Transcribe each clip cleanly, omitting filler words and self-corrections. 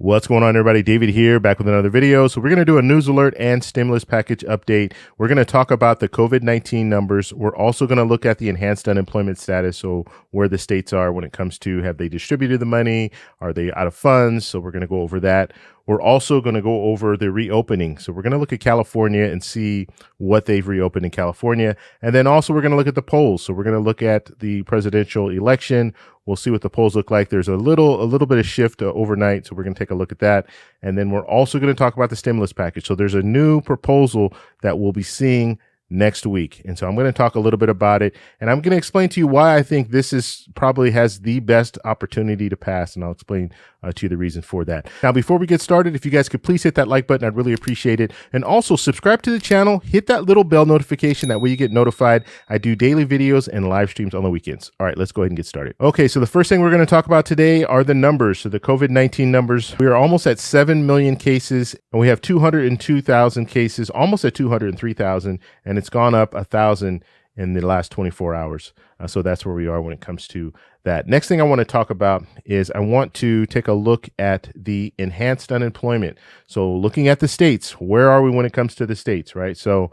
What's going on, everybody? David here, back with another video. So we're going to do a news alert and stimulus package update. We're going to talk about the COVID-19 numbers. We're also going to look at the enhanced unemployment status, so where the states are when it comes to have they distributed the money, are they out of funds? So we're going to go over that. We're also going to go over the reopening. So we're going to look at California and see what they've reopened in California. And then also we're going to look at the polls. So we're going to look at the presidential election. We'll see what the polls look like. There's a little bit of shift overnight, so we're going to take a look at that. And then we're also going to talk about the stimulus package. So there's a new proposal that we'll be seeing next week. And so I'm going to talk a little bit about it, and I'm going to explain to you why I think this is probably has the best opportunity to pass, and I'll explain to you the reason for that. Now, before we get started, if you guys could please hit that like button, I'd really appreciate it. And also subscribe to the channel, hit that little bell notification, that way you get notified. I do daily videos and live streams on the weekends. All right, let's go ahead and get started. Okay, so the first thing we're going to talk about today are the numbers. So the COVID-19 numbers, we are almost at 7 million cases, and we have 202,000 cases, almost at 203,000, and it's gone up 1,000 in the last 24 hours. So that's where we are when it comes to that. Next thing I want to talk about is I want to take a look at the enhanced unemployment. So looking at the states, where are we when it comes to the states, right? So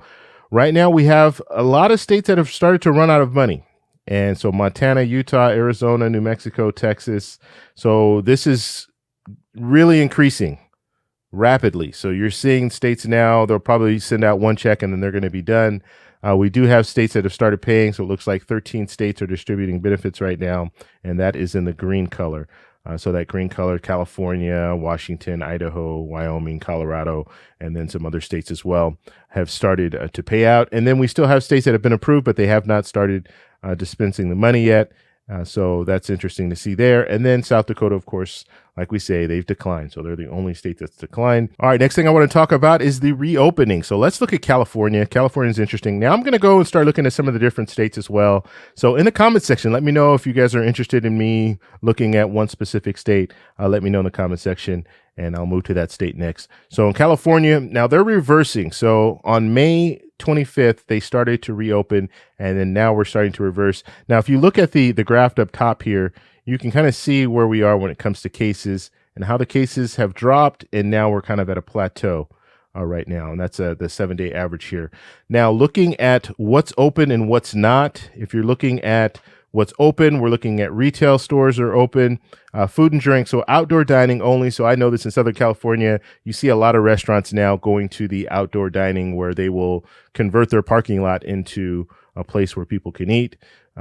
right now we have a lot of states that have started to run out of money. And so Montana, Utah, Arizona, New Mexico, Texas. So this is really increasing rapidly. So you're seeing states now, they'll probably send out one check and then they're going to be done. We do have states that have started paying. So it looks like 13 states are distributing benefits right now, and that is in the green color. So that green color, California, Washington, Idaho, Wyoming, Colorado, and then some other states as well have started to pay out. And then we still have states that have been approved, but they have not started dispensing the money yet. So that's interesting to see there. And then South Dakota, of course, like we say, they've declined. So they're the only state that's declined. All right, next thing I want to talk about is the reopening. So let's look at California. California is interesting. Now I'm going to go and start looking at some of the different states as well. So in the comment section, let me know if you guys are interested in me looking at one specific state. Let me know in the comment section, and I'll move to that state next. So in California, now they're reversing. So on May 25th, they started to reopen, and then now we're starting to reverse. Now, if you look at the graph up top here, you can kind of see where we are when it comes to cases and how the cases have dropped, and now we're kind of at a plateau right now, and that's the 7-day average here. Now, looking at what's open and what's not, if you're looking at what's open, we're looking at retail stores are open, food and drink, so outdoor dining only. So I know this in Southern California, you see a lot of restaurants now going to the outdoor dining where they will convert their parking lot into a place where people can eat.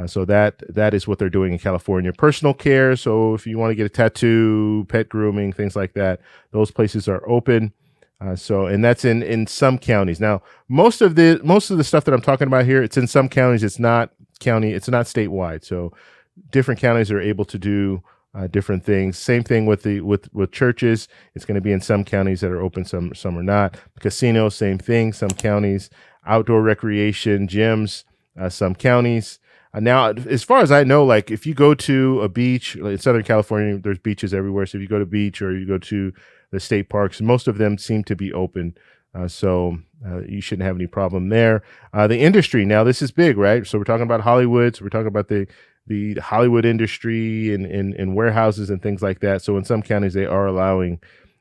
So that is what they're doing in California. Personal care, so if you want to get a tattoo, pet grooming, things like that, those places are open. And that's in some counties. Now, most of the stuff that I'm talking about here, it's in some counties. It's not statewide. So different counties are able to do different things. Same thing with churches. It's going to be in some counties that are open, some are not. Casinos, same thing. Some counties. Outdoor recreation, gyms, some counties. Now, as far as I know, like if you go to a beach in Southern California, there's beaches everywhere. So if you go to beach or you go to the state parks, most of them seem to be open. So you shouldn't have any problem there. The industry, now this is big, right? So we're talking about Hollywood. So we're talking about the Hollywood industry and warehouses and things like that. So in some counties, they are allowing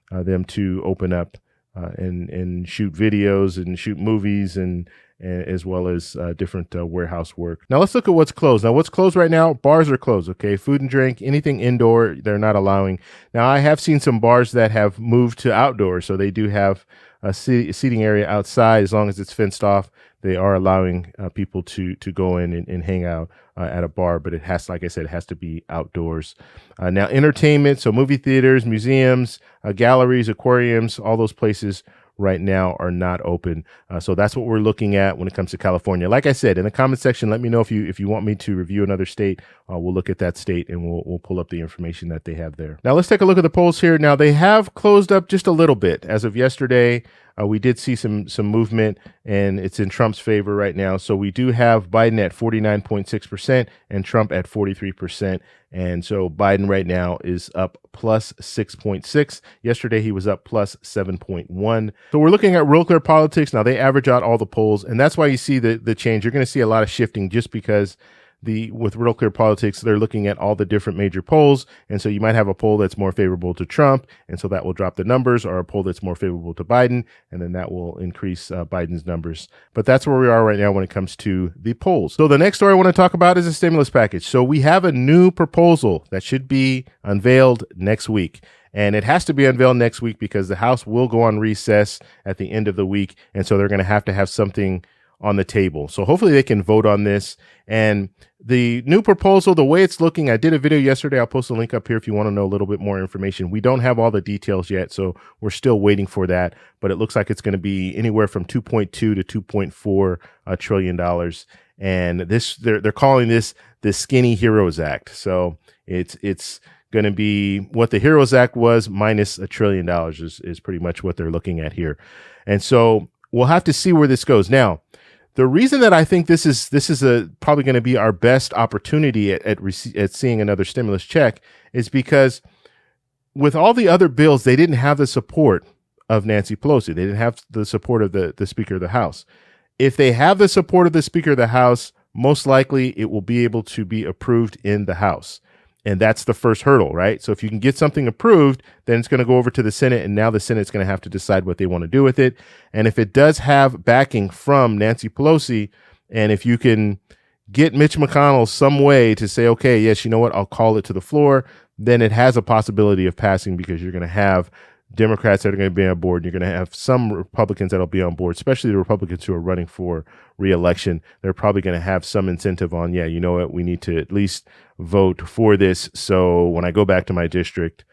them to open up and shoot videos and shoot movies and as well as different warehouse work. Now let's look at what's closed. Now what's closed right now, bars are closed, okay? Food and drink, anything indoor, they're not allowing. Now I have seen some bars that have moved to outdoor, so they do have a seating area outside. As long as it's fenced off, they are allowing people to go in and hang out at a bar, but it has, like I said, it has to be outdoors. Now entertainment, so movie theaters, museums, galleries, aquariums, all those places right now are not open. So that's what we're looking at when it comes to California. Like I said, in the comment section, let me know if you want me to review another state. We'll look at that state and we'll pull up the information that they have there. Now let's take a look at the polls here. Now they have closed up just a little bit. As of yesterday, we did see some movement, and it's in Trump's favor right now. So we do have Biden at 49.6% and Trump at 43%. And so Biden right now is up plus 6.6. Yesterday, he was up plus 7.1. So we're looking at Real Clear Politics. Now they average out all the polls, and that's why you see the change. You're going to see a lot of shifting just because with Real Clear Politics, they're looking at all the different major polls. And so you might have a poll that's more favorable to Trump, and so that will drop the numbers, or a poll that's more favorable to Biden, and then that will increase Biden's numbers. But that's where we are right now when it comes to the polls. So the next story I want to talk about is a stimulus package. So we have a new proposal that should be unveiled next week. And it has to be unveiled next week because the House will go on recess at the end of the week. And so they're going to have something on the table. So hopefully they can vote on this. And the new proposal, the way it's looking, I did a video yesterday. I'll post a link up here if you want to know a little bit more information. We don't have all the details yet, so we're still waiting for that. But it looks like it's going to be anywhere from $2.2 to $2.4 trillion. And this, they're calling this the Skinny Heroes Act. So it's going to be what the Heroes Act was minus $1 trillion is pretty much what they're looking at here. And so we'll have to see where this goes. Now, the reason that I think this is probably going to be our best opportunity at seeing another stimulus check is because with all the other bills, they didn't have the support of Nancy Pelosi. They didn't have the support of the Speaker of the House. If they have the support of the Speaker of the House, most likely it will be able to be approved in the House. And that's the first hurdle, right? So if you can get something approved, then it's going to go over to the Senate, and now the Senate's going to have to decide what they want to do with it. And if it does have backing from Nancy Pelosi, and if you can get Mitch McConnell some way to say, okay, yes, you know what, I'll call it to the floor, then it has a possibility of passing because you're going to have Democrats that are going to be on board. You're going to have some Republicans that'll be on board, especially the Republicans who are running for re-election. They're probably going to have some incentive on, yeah, you know what, we need to at least vote for this. So when I go back to my district,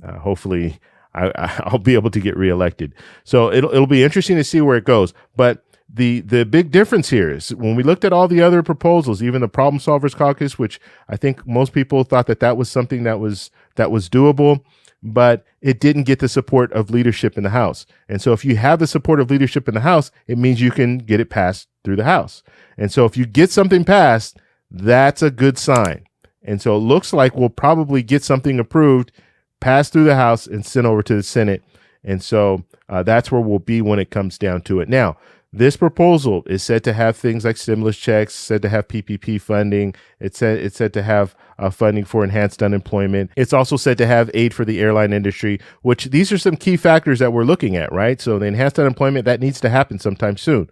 hopefully I'll be able to get reelected. So it'll be interesting to see where it goes. But the big difference here is when we looked at all the other proposals, even the Problem Solvers Caucus, which I think most people thought that was something that was doable, but it didn't get the support of leadership in the House. And so if you have the support of leadership in the House, it means you can get it passed through the House. And so if you get something passed, that's a good sign. And so it looks like we'll probably get something approved, passed through the House, and sent over to the Senate. And so that's where we'll be when it comes down to it. Now, this proposal is said to have things like stimulus checks, said to have PPP funding. It's said to have funding for enhanced unemployment. It's also said to have aid for the airline industry, which these are some key factors that we're looking at, right? So the enhanced unemployment, that needs to happen sometime soon.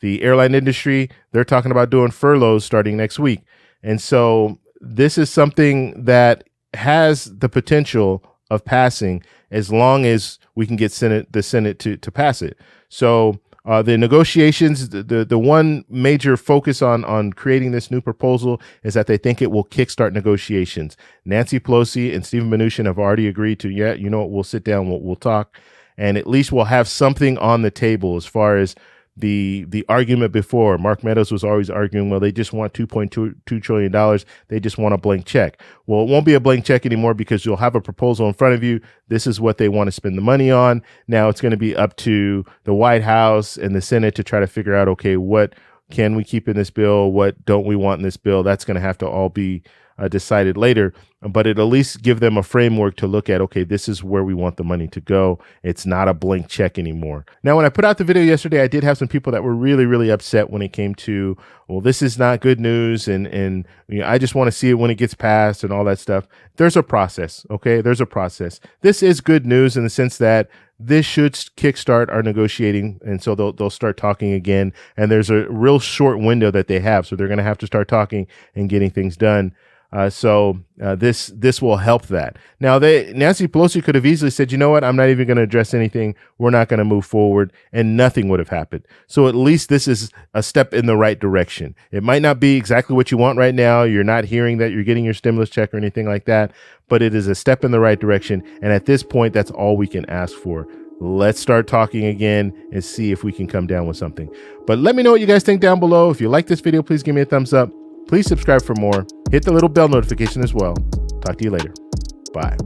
The airline industry, they're talking about doing furloughs starting next week. And so this is something that has the potential of passing as long as we can get the Senate to pass it. So the negotiations, the one major focus on creating this new proposal is that they think it will kickstart negotiations. Nancy Pelosi and Steven Mnuchin have already agreed to, yeah, you know what, we'll sit down, we'll talk, and at least we'll have something on the table as far as the argument before. Mark Meadows was always arguing, well, they just want $2.2 trillion. They just want a blank check. Well, it won't be a blank check anymore because you'll have a proposal in front of you. This is what they want to spend the money on. Now it's going to be up to the White House and the Senate to try to figure out, okay, what can we keep in this bill? What don't we want in this bill? That's going to have to all be decided later, but it at least give them a framework to look at, okay, this is where we want the money to go. It's not a blank check anymore. Now, when I put out the video yesterday, I did have some people that were really, really upset when it came to, well, this is not good news, and you know, I just want to see it when it gets passed and all that stuff. There's a process, okay? There's a process. This is good news in the sense that this should kickstart our negotiating, and so they'll start talking again, and there's a real short window that they have, so they're going to have to start talking and getting things done. So this will help that. Now, Nancy Pelosi could have easily said, you know what, I'm not even going to address anything. We're not going to move forward, and nothing would have happened. So at least this is a step in the right direction. It might not be exactly what you want right now. You're not hearing that you're getting your stimulus check or anything like that, but it is a step in the right direction. And at this point, that's all we can ask for. Let's start talking again and see if we can come down with something. But let me know what you guys think down below. If you like this video, please give me a thumbs up. Please subscribe for more. Hit the little bell notification as well. Talk to you later. Bye.